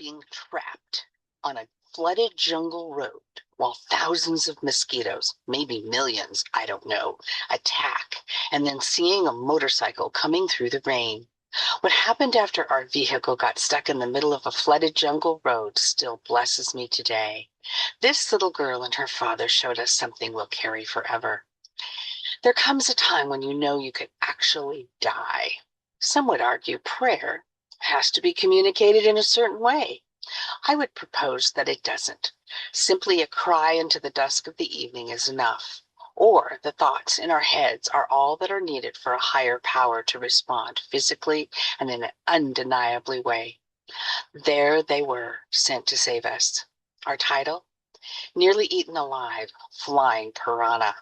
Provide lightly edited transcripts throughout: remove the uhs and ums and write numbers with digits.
being trapped on a flooded jungle road while thousands of mosquitoes, maybe millions, I don't know, attack, and then seeing a motorcycle coming through the rain. What happened after our vehicle got stuck in the middle of a flooded jungle road still blesses me today. This little girl and her father showed us something we'll carry forever. There comes a time when you know you could actually die. Some would argue prayer has to be communicated in a certain way. I would propose that it doesn't. Simply a cry into the dusk of the evening is enough. Or the thoughts in our heads are all that are needed for a higher power to respond physically and in an undeniably way. There they were, sent to save us. Our title? Nearly Eaten Alive, Flying Piranha.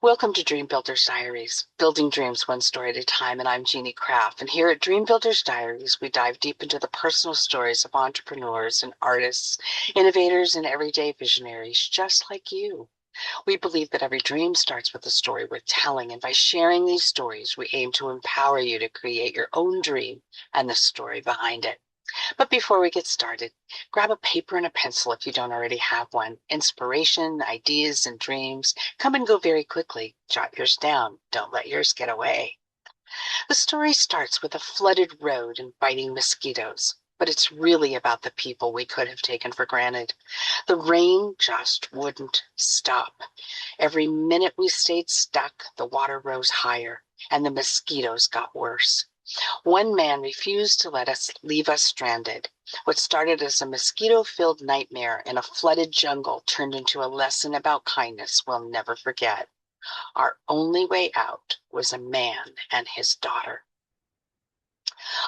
Welcome to Dream Builders Diaries, building dreams one story at a time, and I'm Jeannie Kraft. And here at Dream Builders Diaries, we dive deep into the personal stories of entrepreneurs and artists, innovators, and everyday visionaries just like you. We believe that every dream starts with a story worth telling, and by sharing these stories, we aim to empower you to create your own dream and the story behind it. But before we get started, grab a paper and a pencil if you don't already have one. Inspiration, ideas, and dreams come and go very quickly. Jot yours down. Don't let yours get away. The story starts with a flooded road and biting mosquitoes, but it's really about the people we could have taken for granted. The rain just wouldn't stop. Every minute we stayed stuck, the water rose higher, and the mosquitoes got worse. One man refused to let us leave us stranded. What started as a mosquito-filled nightmare in a flooded jungle turned into a lesson about kindness we'll never forget. Our only way out was a man and his daughter.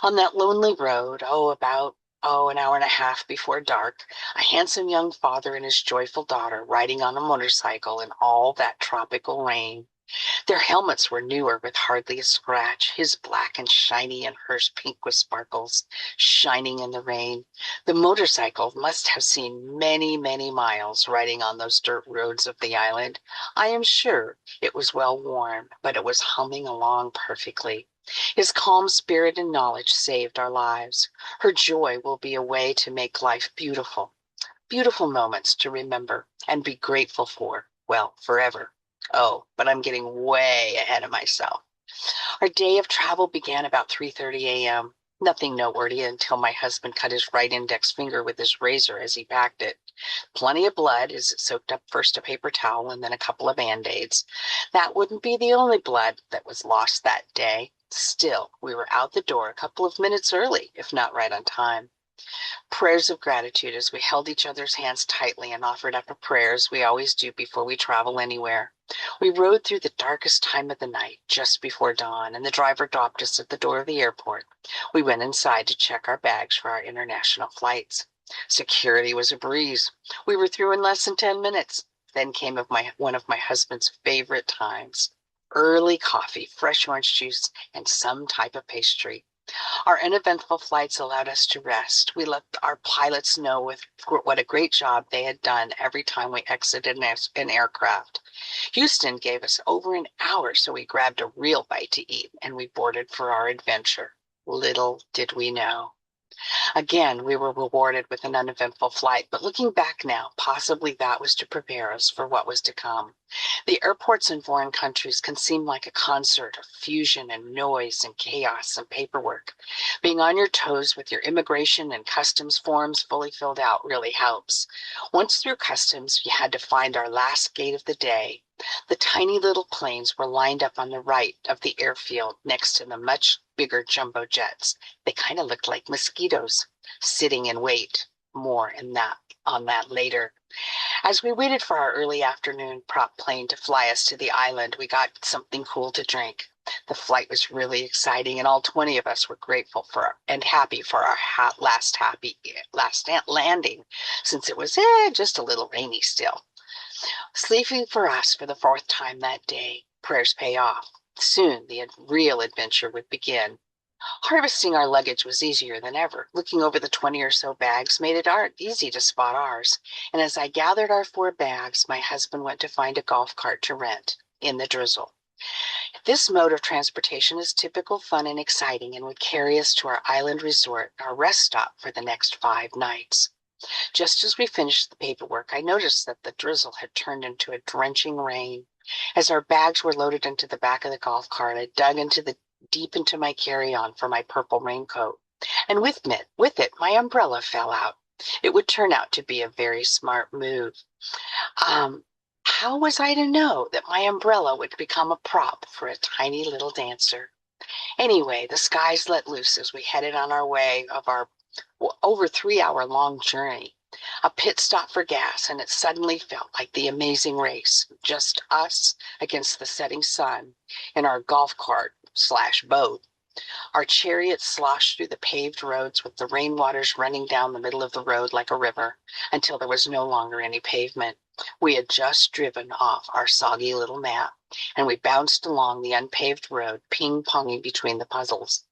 On that lonely road, about an hour and a half before dark, a handsome young father and his joyful daughter riding on a motorcycle in all that tropical rain. Their helmets were newer with hardly a scratch, his black and shiny and hers pink with sparkles, shining in the rain. The motorcycle must have seen many, many miles riding on those dirt roads of the island. I am sure it was well worn, but it was humming along perfectly. His calm spirit and knowledge saved our lives. Her joy will be a way to make life beautiful. Beautiful moments to remember and be grateful for, well, forever. Oh, but I'm getting way ahead of myself. Our day of travel began about 3:30 a.m. Nothing noteworthy until my husband cut his right index finger with his razor as he packed it. Plenty of blood as it soaked up first a paper towel and then a couple of Band-Aids. That wouldn't be the only blood that was lost that day. Still, we were out the door a couple of minutes early, if not right on time. Prayers of gratitude as we held each other's hands tightly and offered up a prayer as we always do before we travel anywhere. We rode through the darkest time of the night, just before dawn, and the driver dropped us at the door of the airport. We went inside to check our bags for our international flights. Security was a breeze. We were through in less than 10 minutes. Then came one of my husband's favorite times. Early coffee, fresh orange juice, and some type of pastry. Our uneventful flights allowed us to rest. We let our pilots know what a great job they had done every time we exited an aircraft. Houston gave us over an hour, so we grabbed a real bite to eat and we boarded for our adventure. Little did we know. Again, we were rewarded with an uneventful flight, but looking back now, possibly that was to prepare us for what was to come. The airports in foreign countries can seem like a concert of fusion and noise and chaos and paperwork. Being on your toes with your immigration and customs forms fully filled out really helps. Once through customs, we had to find our last gate of the day. The tiny little planes were lined up on the right of the airfield next to the much bigger jumbo jets. They kind of looked like mosquitoes sitting in wait. More on that later. As we waited for our early afternoon prop plane to fly us to the island, we got something cool to drink. The flight was really exciting, and all 20 of us were grateful for and happy for our last landing, since it was just a little rainy still. Sleeping for us for the fourth time that day. Prayers pay off. Soon the real adventure would begin. Harvesting our luggage was easier than ever. Looking over the 20 or so bags made it easy to spot ours. And as I gathered our 4 bags, my husband went to find a golf cart to rent in the drizzle. This mode of transportation is typical, fun, and exciting and would carry us to our island resort, our rest stop for the next 5 nights. Just as we finished the paperwork, I noticed that the drizzle had turned into a drenching rain. As our bags were loaded into the back of the golf cart, I dug deep into my carry-on for my purple raincoat. And with it, my umbrella fell out. It would turn out to be a very smart move. Um, how was I to know that my umbrella would become a prop for a tiny little dancer? Anyway, the skies let loose as we headed on our way of our over 3 hour long journey. A pit stop for gas, and it suddenly felt like the Amazing Race, just us against the setting sun in our golf cart slash boat. Our chariot sloshed through the paved roads with the rainwaters running down the middle of the road like a river until there was no longer any pavement. We had just driven off our soggy little map, and we bounced along the unpaved road, ping-ponging between the puddles.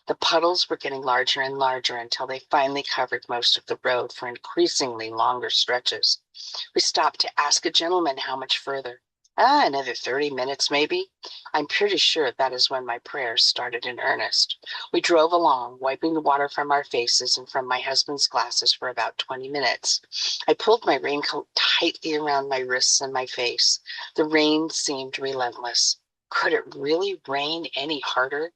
The puddles were getting larger and larger until they finally covered most of the road for increasingly longer stretches. We stopped to ask a gentleman how much further. Another 30 minutes, maybe. I'm pretty sure that is when my prayers started in earnest. We drove along, wiping the water from our faces and from my husband's glasses for about 20 minutes. I pulled my raincoat tightly around my wrists and my face. The rain seemed relentless. Could it really rain any harder?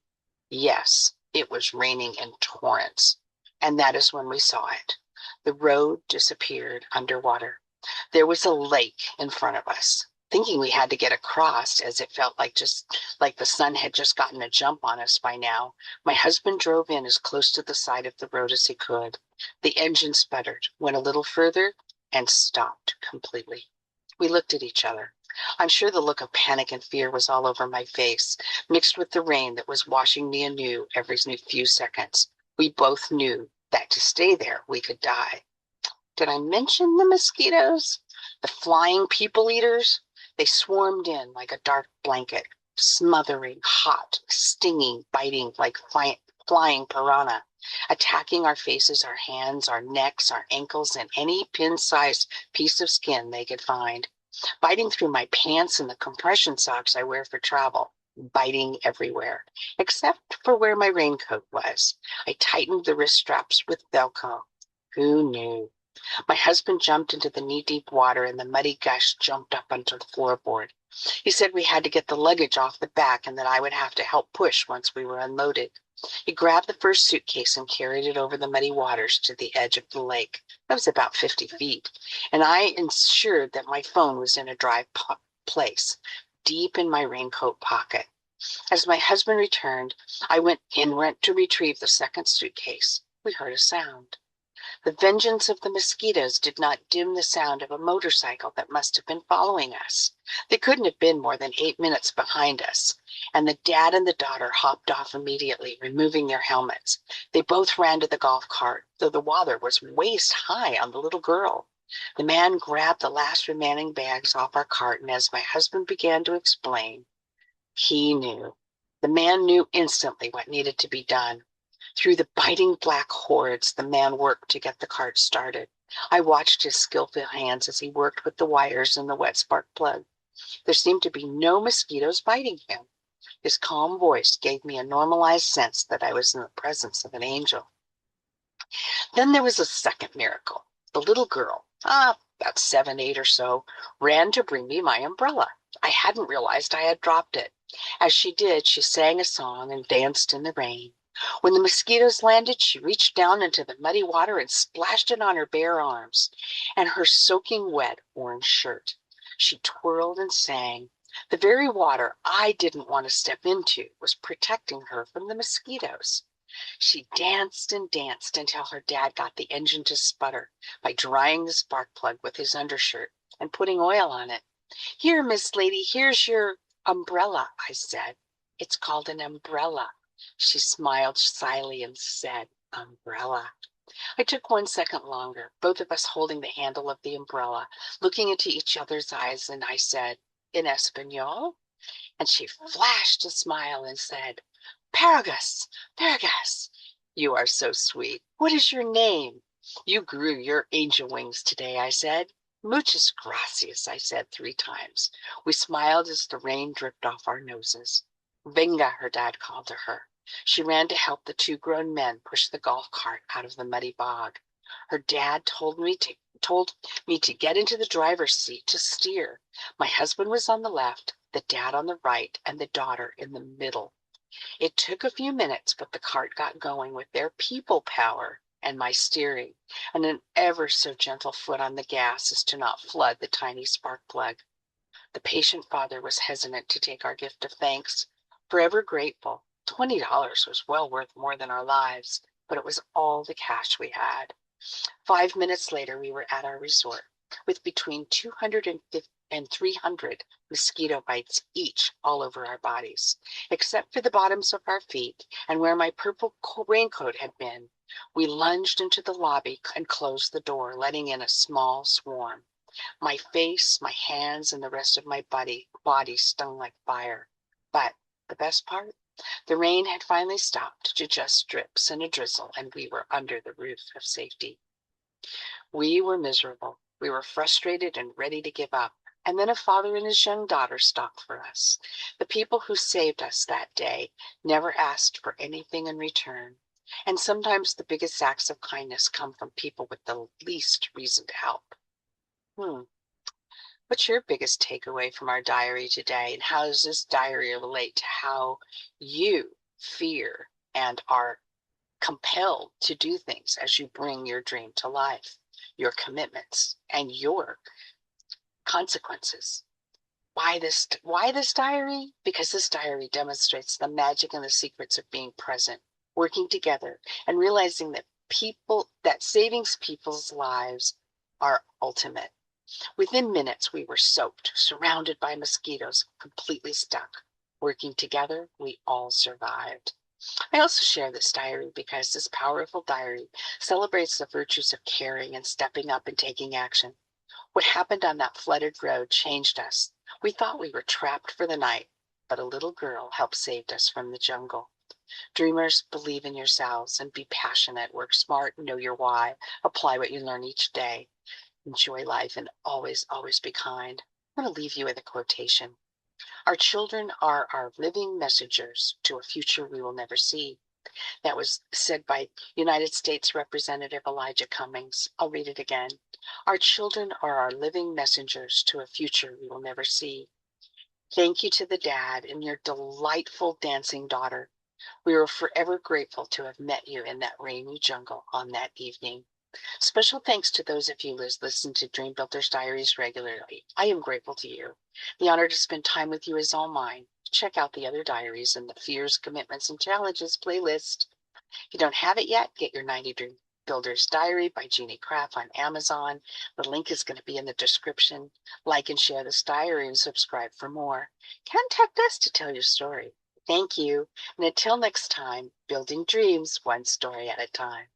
Yes, it was raining in torrents. And that is when we saw it. The road disappeared underwater. There was a lake in front of us. Thinking we had to get across, as it felt like the sun had just gotten a jump on us by now, my husband drove in as close to the side of the road as he could. The engine sputtered, went a little further, and stopped completely. We looked at each other. I'm sure the look of panic and fear was all over my face, mixed with the rain that was washing me anew every few seconds. We both knew that to stay there, we could die. Did I mention the mosquitoes? The flying people eaters? They swarmed in like a dark blanket, smothering, hot, stinging, biting like flying piranha, attacking our faces, our hands, our necks, our ankles, and any pin-sized piece of skin they could find, biting through my pants and the compression socks I wear for travel, biting everywhere, except for where my raincoat was. I tightened the wrist straps with Velcro. Who knew? My husband jumped into the knee-deep water, and the muddy gush jumped up onto the floorboard. He said we had to get the luggage off the back and that I would have to help push once we were unloaded. He grabbed the first suitcase and carried it over the muddy waters to the edge of the lake. That was about 50 feet, and I ensured that my phone was in a dry place, deep in my raincoat pocket. As my husband returned, I went to retrieve the second suitcase. We heard a sound. The vengeance of the mosquitoes did not dim the sound of a motorcycle that must have been following us. They couldn't have been more than 8 minutes behind us, and the dad and the daughter hopped off immediately, removing their helmets. They both ran to the golf cart, though the water was waist high on the little girl. The man grabbed the last remaining bags off our cart, and as my husband began to explain, he knew. The man knew instantly what needed to be done. Through the biting black hordes, the man worked to get the cart started. I watched his skillful hands as he worked with the wires and the wet spark plug. There seemed to be no mosquitoes biting him. His calm voice gave me a normalized sense that I was in the presence of an angel. Then there was a second miracle. The little girl, about 7, 8 or so, ran to bring me my umbrella. I hadn't realized I had dropped it. As she did, she sang a song and danced in the rain. When the mosquitoes landed, she reached down into the muddy water and splashed it on her bare arms and her soaking wet orange shirt. She twirled and sang. The very water I didn't want to step into was protecting her from the mosquitoes. She danced and danced until her dad got the engine to sputter by drying the spark plug with his undershirt and putting oil on it. Here, Miss Lady, here's your umbrella, I said. It's called an umbrella. She smiled slyly and said, umbrella. I took 1 second longer, both of us holding the handle of the umbrella, looking into each other's eyes, and I said, in Espanol? And she flashed a smile and said, Paragus, Paragus. You are so sweet. What is your name? You grew your angel wings today, I said. Muchas gracias, I said 3 times. We smiled as the rain dripped off our noses. Venga, her dad called to her. She ran to help the two grown men push the golf cart out of the muddy bog. Her dad told me to get into the driver's seat to steer. My husband was on the left, the dad on the right, and the daughter in the middle. It took a few minutes, but the cart got going with their people power and my steering, and an ever so gentle foot on the gas as to not flood the tiny spark plug. The patient father was hesitant to take our gift of thanks. Forever grateful, $20 was well worth more than our lives, but it was all the cash we had. 5 minutes later, we were at our resort with between 250 and 300 mosquito bites each all over our bodies, except for the bottoms of our feet and where my purple raincoat had been. We lunged into the lobby and closed the door, letting in a small swarm. My face, my hands, and the rest of my body stung like fire. But the best part? The rain had finally stopped to just drips and a drizzle, and we were under the roof of safety. We were miserable. We were frustrated and ready to give up. And then a father and his young daughter stopped for us. The people who saved us that day never asked for anything in return. And sometimes the biggest acts of kindness come from people with the least reason to help. Hmm. What's your biggest takeaway from our diary today? And how does this diary relate to how you fear and are compelled to do things as you bring your dream to life, your commitments, and your consequences? Why this diary? Because this diary demonstrates the magic and the secrets of being present, working together, and realizing that saving people's lives are ultimate. Within minutes, we were soaked, surrounded by mosquitoes, completely stuck. Working together, we all survived. I also share this diary because this powerful diary celebrates the virtues of caring and stepping up and taking action. What happened on that flooded road changed us. We thought we were trapped for the night, but a little girl helped save us from the jungle. Dreamers, believe in yourselves and be passionate. Work smart, know your why. Apply what you learn each day. Enjoy life and always, always be kind. I'm going to leave you with a quotation. Our children are our living messengers to a future we will never see. That was said by United States Representative Elijah Cummings. I'll read it again. Our children are our living messengers to a future we will never see. Thank you to the dad and your delightful dancing daughter. We are forever grateful to have met you in that rainy jungle on that evening. Special thanks to those of you who listen to Dream Builders Diaries regularly. I am grateful to you. The honor to spend time with you is all mine. Check out the other diaries in the Fears, Commitments, and Challenges playlist. If you don't have it yet, get your 90 Dream Builders Diary by Jeannie Craft on Amazon. The link is going to be in the description. Like and share this diary and subscribe for more. Contact us to tell your story. Thank you. And until next time, building dreams one story at a time.